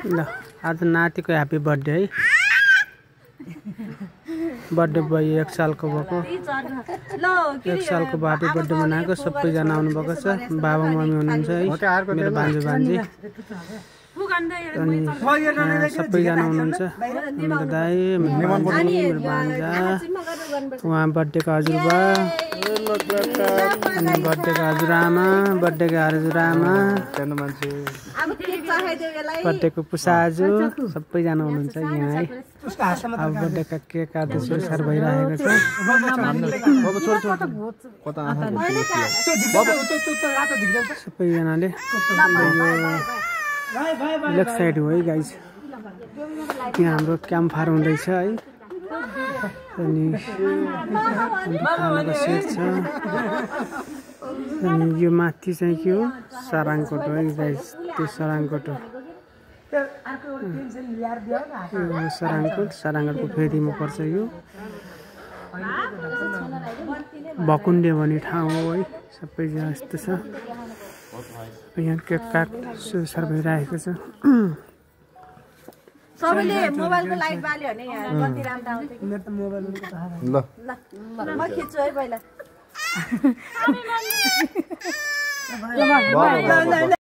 ल आज नातिको ह्यापी बर्थडे है बर्थडे भयो 1 सालको भएको 1 सालको ह्यापी बर्थडे मनाएको सबैजना आउनु भएको छ बाबा मम्मी हुनुहुन्छ है मेरो भान्जी भान्जी अनि सबैजना हुनुहुन्छ मेरो दाइ मेरो भान्जा उहाँ बर्थडेको हजुरबा अनि बर्थडेको हजुरआमा बर्थडेको हजुरआमा बर्थडेको पुसाजु सबैजना हुनुहुन्छ यहाँ है अब बर्थडेका केक काट्दैछु सर भइरहेको छ सबैजनाले लेफ्ट साइड हो है गाइज यहाँ हाम्रो क्याम्प फायर हुँदैछ है अनि खानाको सेट छ अनि यो माथि चाहिँ के हो साराङकोट हो है गाइज त्यो साराङकोट हो साराङकोटको फेदीमा पर्छ यो भकुण्डे भन्ने ठाउँ हो है सबैजना यस्तो छ यहाँ केक काट सुसार भइरहेको छ सबैले मोबाइलको लाइट बाल्यो भने यहाँ बत्ती राम्रा आउँछ कि मेरो त मोबाइल ल म खिच्छु है पहिला